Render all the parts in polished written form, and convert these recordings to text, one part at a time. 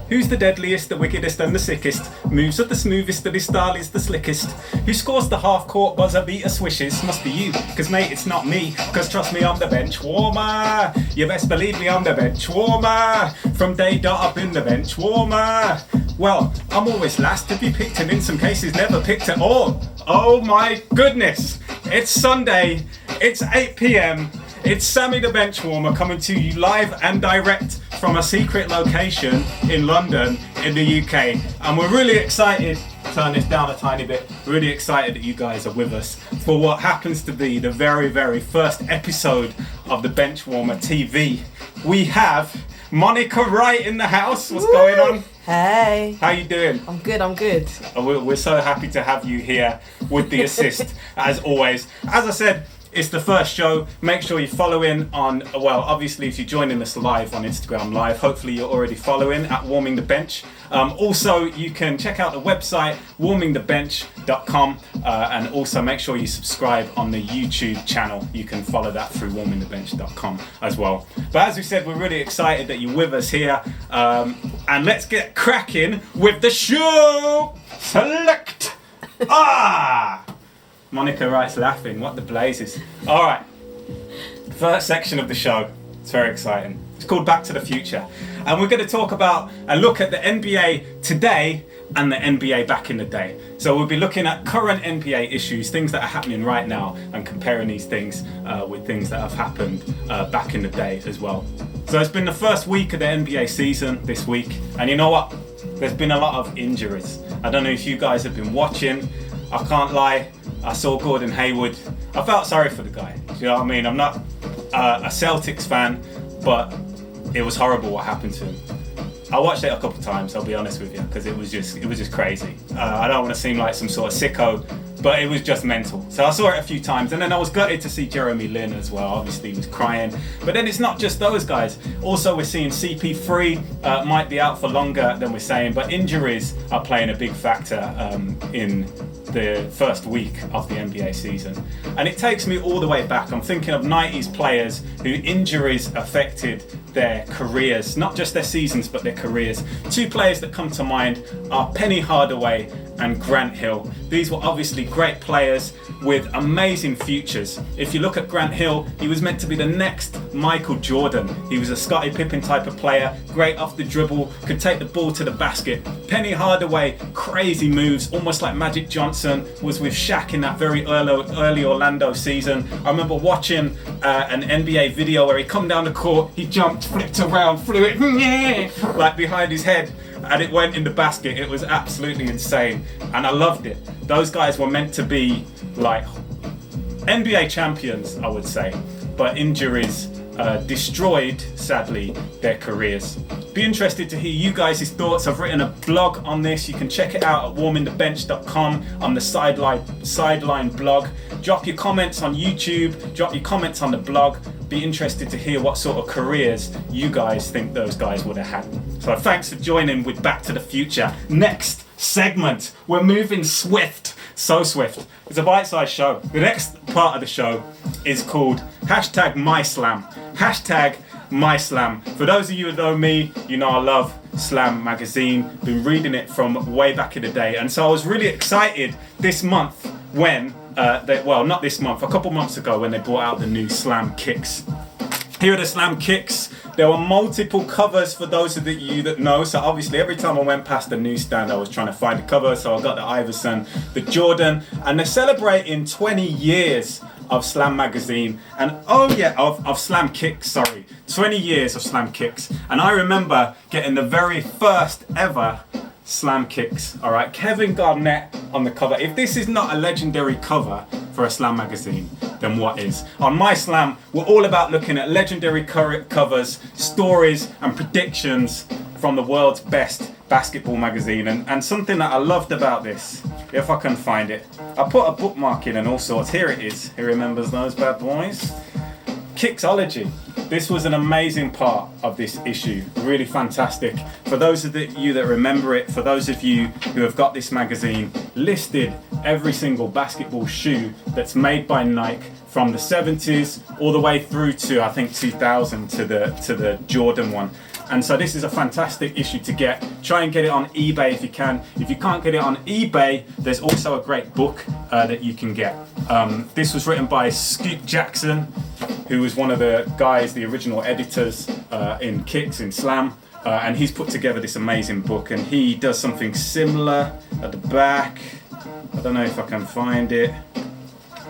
Who's the deadliest, the wickedest and the sickest? Moves are the smoothest, and his style is the slickest. Who scores the half-court buzzer beater swishes? Must be you, cause mate it's not me. Cause trust me, I'm the bench warmer. You best believe me, I'm the bench warmer. From day dot up in the bench warmer. Well, I'm always last to be picked and in some cases never picked at all. Oh my goodness. It's Sunday, it's 8 p.m. It's Sammy the Benchwarmer coming to you live and direct from a secret location in London in the UK. And we're really excited, turn this down a tiny bit, really excited that you guys are with us for what happens to be the very, very first episode of the Benchwarmer TV. We have Monica Wright in the house. What's going on? Hey. How you doing? I'm good. We're so happy to have you here with the assist, as always. As I said, it's the first show. Make sure you follow in on, well, obviously if you're joining us live on Instagram Live, hopefully you're already following at Warming the Bench. Also, you can check out the website, warmingthebench.com, and also make sure you subscribe on the YouTube channel. You can follow that through warmingthebench.com as well. But as we said, we're really excited that you're with us here. And let's get cracking with the show. Select. Monica Wright's laughing. What the blazes. All right. First section of the show. It's very exciting. It's called Back to the Future. And we're going to talk about and look at the NBA today and the NBA back in the day. So we'll be looking at current NBA issues, things that are happening right now, and comparing these things with things that have happened back in the day as well. So it's been the first week of the NBA season this week. And you know what? There's been a lot of injuries. I don't know if you guys have been watching. I can't lie. I saw Gordon Haywood. I felt sorry for the guy. Do you know what I mean? I'm not a Celtics fan, but it was horrible what happened to him. I watched it a couple of times, I'll be honest with you, because it was just crazy. I don't want to seem like some sort of sicko, but it was just mental. So I saw it a few times, and then I was gutted to see Jeremy Lin as well. Obviously, he was crying. But then it's not just those guys. Also, we're seeing CP3 might be out for longer than we're saying, but injuries are playing a big factor in the first week of the NBA season. And it takes me all the way back. I'm thinking of 90s players who injuries affected their careers, not just their seasons, but their careers. Two players that come to mind are Penny Hardaway and Grant Hill. These were obviously great players with amazing futures. If you look at Grant Hill, he was meant to be the next Michael Jordan. He was a Scottie Pippen type of player, great off the dribble, could take the ball to the basket. Penny Hardaway, crazy moves, almost like Magic Johnson was with Shaq in that very early Orlando season. I remember watching an NBA video where he come down the court, he jumped, flipped around, flew it like behind his head, and it went in the basket. It was absolutely insane, and I loved it. Those guys were meant to be like NBA champions, I would say, but injuries destroyed, sadly, their careers. Be interested to hear you guys' thoughts. I've written a blog on this. You can check it out at warmingthebench.com on the sideline blog. Drop your comments on YouTube, drop your comments on the blog. Be interested to hear what sort of careers you guys think those guys would have had. So thanks for joining with Back to the Future. Next segment, we're moving swift, so swift. It's a bite-sized show. The next part of the show is called #MySlam. #MySlam. For those of you who know me, you know I love Slam magazine. Been reading it from way back in the day, and so I was really excited this month when not this month, a couple months ago when they brought out the new Slam kicks. Here are the Slam kicks. There were multiple covers for those of you that know. So obviously every time I went past the newsstand, I was trying to find a cover. So I got the Iverson, the Jordan, and they're celebrating 20 years of Slam magazine. And of Slam kicks, 20 years of Slam kicks. And I remember getting the very first ever Slam kicks. All right, Kevin Garnett on the cover. If this is not a legendary cover for a Slam magazine, then what is? On My Slam, we're all about looking at legendary covers, stories, and predictions from the world's best basketball magazine. And something that I loved about this, if I can find it, I put a bookmark in and all sorts. Here it is. Who remembers those bad boys? Kicksology. This was an amazing part of this issue, really fantastic. For those of you that remember it, for those of you who have got this magazine, listed every single basketball shoe that's made by Nike from the 70s all the way through to I think 2000 to the Jordan one. And so this is a fantastic issue to get. Try and get it on eBay if you can. If you can't get it on eBay, there's also a great book that you can get. This was written by Scoop Jackson, who was one of the guys, the original editors in Kicks, in Slam. And he's put together this amazing book, and he does something similar at the back. I don't know if I can find it.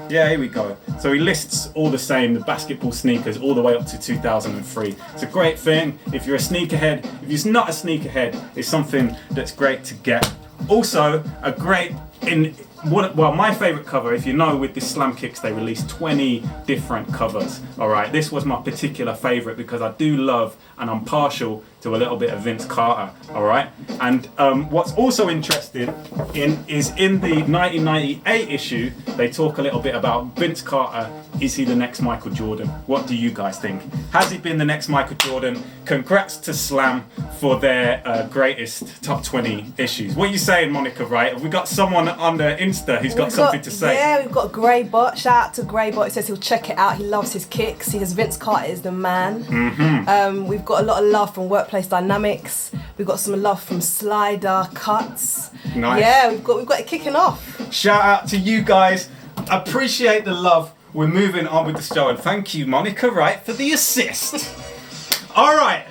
Yeah, here we go. So he lists all the same, the basketball sneakers, all the way up to 2003. It's a great thing. If you're a sneakerhead, if you're not a sneakerhead, it's something that's great to get. Also, a great, my favourite cover, if you know, with this Slam Kicks, they released 20 different covers. All right, this was my particular favourite because I do love, and I'm partial to a little bit of Vince Carter. All right, and what's also interesting is in the 1998 issue, they talk a little bit about Vince Carter. Is he the next Michael Jordan? What do you guys think? Has he been the next Michael Jordan? Congrats to Slam for their greatest top 20 issues. What are you saying, Monica, right? Have we got someone on the Insta who's got something to say? Yeah, we've got Greybot. Shout out to Greybot. He says he'll check it out. He loves his kicks. He says Vince Carter is the man. Mm-hmm. We've got a lot of love from Workplace Dynamics. We've got some love from Slider Cuts. Nice. Yeah, we've got it kicking off. Shout out to you guys. Appreciate the love. We're moving on with the show, and thank you, Monica, right, for the assist. All right,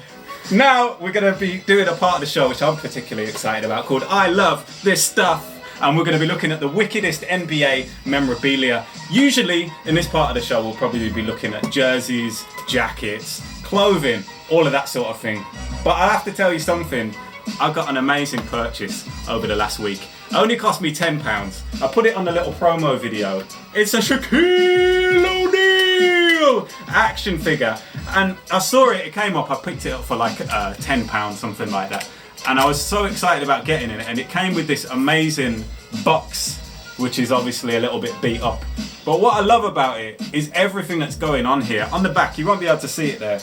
now we're going to be doing a part of the show which I'm particularly excited about, called I Love This Stuff. And we're going to be looking at the wickedest NBA memorabilia. Usually, in this part of the show, we'll probably be looking at jerseys, jackets, clothing, all of that sort of thing. But I have to tell you something. I got an amazing purchase over the last week. It only cost me £10. I put it on the little promo video. It's a Shaquille O'Neal action figure. And I saw it came up, I picked it up for like £10, something like that. And I was so excited about getting it. And it came with this amazing box, which is obviously a little bit beat up. But what I love about it is everything that's going on here. On the back, you won't be able to see it there.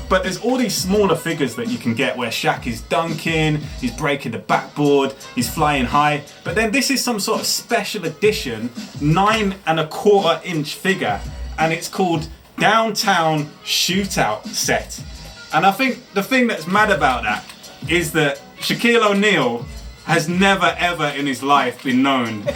But there's all these smaller figures that you can get where Shaq is dunking, he's breaking the backboard, he's flying high. But then this is some sort of special edition 9¼ figure, and it's called Downtown Shootout Set. And I think the thing that's mad about that is that Shaquille O'Neal has never ever in his life been known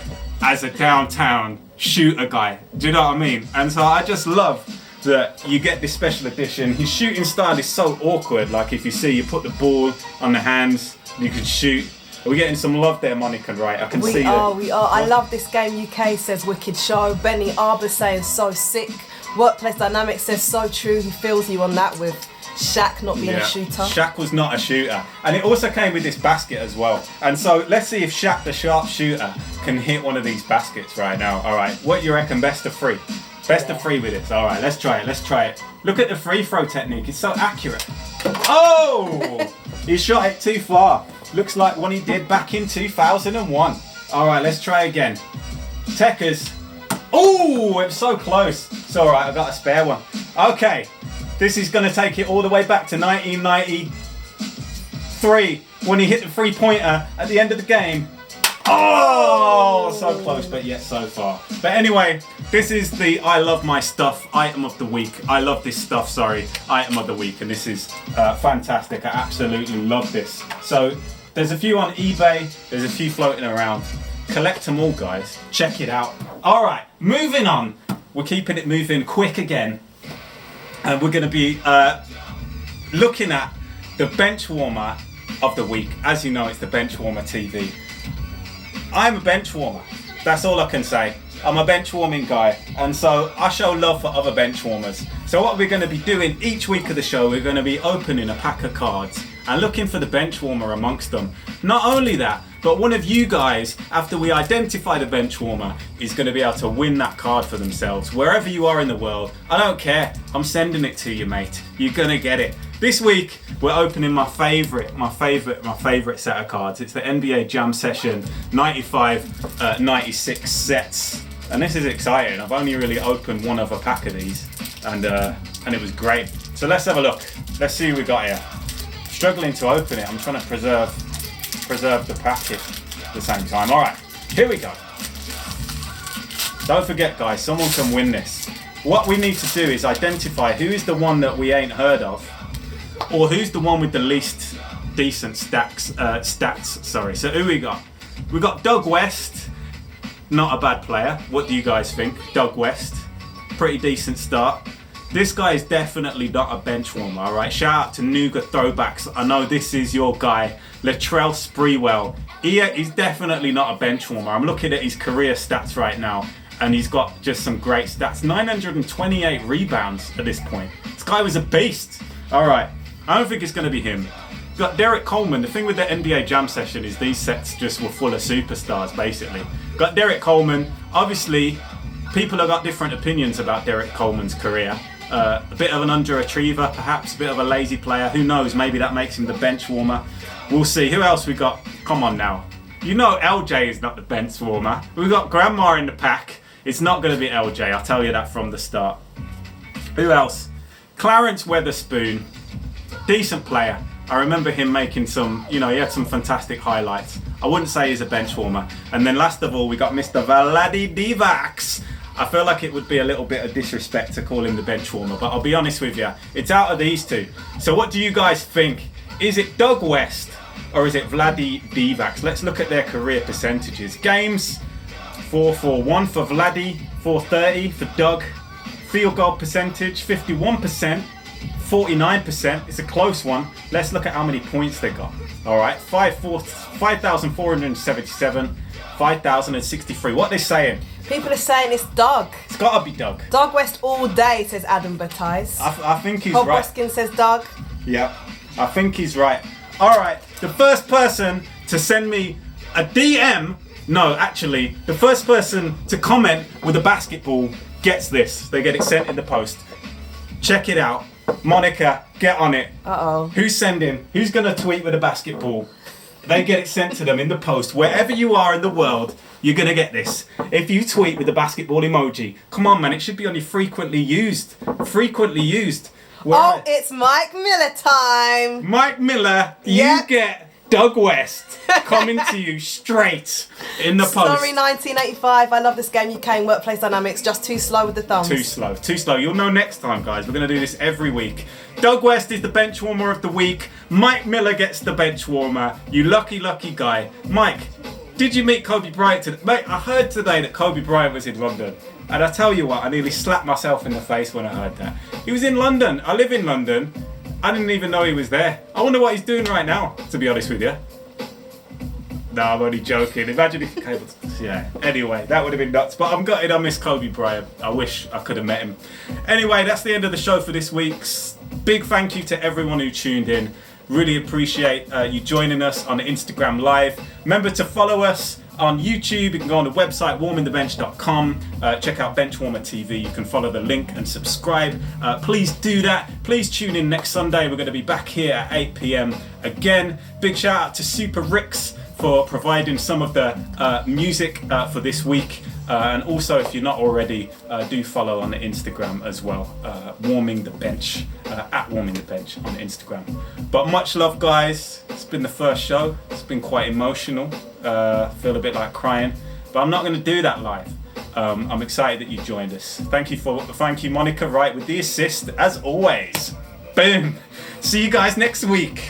as a downtown shooter guy. Do you know what I mean? And so I just love that you get this special edition. His shooting style is so awkward. Like if you see, you put the ball on the hands, you can shoot. Are we getting some love there, Monica, right? I can see that. We are. I love this game. UK says wicked show. Benny Arbor saying so sick. Workplace Dynamics says so true. He feels you on that with Shaq not being a shooter. Shaq was not a shooter. And it also came with this basket as well. And so let's see if Shaq the sharpshooter can hit one of these baskets right now. All right, what do you reckon? Best of 3? Best of 3 with this. All right, let's try it. Look at the free throw technique. It's so accurate. Oh! He shot it too far. Looks like one he did back in 2001. All right, let's try again. Techers. Oh, it was so close. It's all right, I've got a spare one. Okay, this is going to take it all the way back to 1993 when he hit the three-pointer at the end of the game. Oh, so close, but yet so far. But anyway, this is the I Love My Stuff item of the week. I love this stuff, item of the week. And this is fantastic. I absolutely love this. So there's a few on eBay. There's a few floating around. Collect them all, guys. Check it out. All right, moving on. We're keeping it moving quick again. And we're going to be looking at the Benchwarmer of the week. As you know, it's the Benchwarmer TV. I'm a bench warmer. That's all I can say. I'm a bench warming guy, and so I show love for other bench warmers. So what we're going to be doing each week of the show, we're going to be opening a pack of cards and looking for the bench warmer amongst them. Not only that, but one of you guys, after we identify the bench warmer, is going to be able to win that card for themselves. Wherever you are in the world, I don't care. I'm sending it to you, mate. You're going to get it. This week, we're opening my favorite set of cards. It's the NBA Jam Session 95-96 sets. And this is exciting. I've only really opened one other pack of these, and it was great. So let's have a look. Let's see what we got here. Struggling to open it. I'm trying to preserve the packet at the same time. All right, here we go. Don't forget, guys, someone can win this. What we need to do is identify who is the one that we ain't heard of. or who's the one with the least decent stats. Sorry. So who we got? We got Doug West. Not a bad player. What do you guys think? Doug West. Pretty decent start. This guy is definitely not a bench warmer, alright? Shout out to Nougat Throwbacks. I know this is your guy, Latrell Sprewell. He's definitely not a bench warmer. I'm looking at his career stats right now, and he's got just some great stats. 928 rebounds at this point. This guy was a beast. Alright, I don't think it's going to be him. We've got Derek Coleman. The thing with the NBA Jam session is these sets just were full of superstars, basically. Got Derek Coleman. Obviously, people have got different opinions about Derek Coleman's career. A bit of an underachiever, perhaps, a bit of a lazy player. Who knows? Maybe that makes him the bench warmer. We'll see. Who else we got? Come on now. You know LJ is not the bench warmer. We've got Grandma in the pack. It's not going to be LJ. I'll tell you that from the start. Who else? Clarence Weatherspoon. Decent player. I remember him making some, he had some fantastic highlights. I wouldn't say he's a bench warmer. And then last of all, we got Mr. Vlade Divac. I feel like it would be a little bit of disrespect to call him the bench warmer, but I'll be honest with you, it's out of these two. So what do you guys think? Is it Doug West or is it Vlade Divac? Let's look at their career percentages. Games, 441 for Vlade, 430 for Doug. Field goal percentage, 51%, 49%. It's a close one. Let's look at how many points they got. All right, 5,477, 5,063. What are they saying? People are saying it's Doug. It's gotta be Doug. Doug West all day, says Adam Batize. I think he's Bob right. Boskin says Doug. Yeah, I think he's right. All right, the first person to send me a DM, no, actually, the first person to comment with a basketball gets this. They get it sent in the post. Check it out. Monica, get on it. Uh-oh. Who's sending? Who's gonna tweet with a basketball? They get it sent to them in the post. Wherever you are in the world, you're gonna get this. If you tweet with the basketball emoji, come on, man, it should be on your frequently used. Frequently used. Oh, it's Mike Miller time. Mike Miller, you get Doug West coming to you straight in the post. Sorry, 1985. I love this game. UK and workplace dynamics. Just too slow with the thumbs. Too slow. Too slow. You'll know next time, guys. We're going to do this every week. Doug West is the bench warmer of the week. Mike Miller gets the bench warmer. You lucky, lucky guy. Mike, did you meet Kobe Bryant today? Mate, I heard today that Kobe Bryant was in London. And I tell you what, I nearly slapped myself in the face when I heard that. He was in London. I live in London. I didn't even know he was there. I wonder what he's doing right now, to be honest with you. No, I'm only joking. Imagine if he came. Yeah. Anyway, that would have been nuts. But I'm gutted I miss Kobe Bryant. I wish I could have met him. Anyway, that's the end of the show for this week's. Big thank you to everyone who tuned in. Really appreciate you joining us on Instagram Live. Remember to follow us on YouTube. You can go on the website warmingthebench.com. Check out Benchwarmer TV. You can follow the link and subscribe. Please do that. Please tune in next Sunday. We're going to be back here at 8 p.m. again. Big shout out to Super Ricks for providing some of the music for this week. And also, if you're not already, do follow on the Instagram as well. Warming the Bench, at Warming the Bench on Instagram. But much love, guys. It's been the first show. It's been quite emotional. Feel a bit like crying, but I'm not going to do that live. I'm excited that you joined us. Thank you, Monica, right, with the assist as always. Boom. See you guys next week.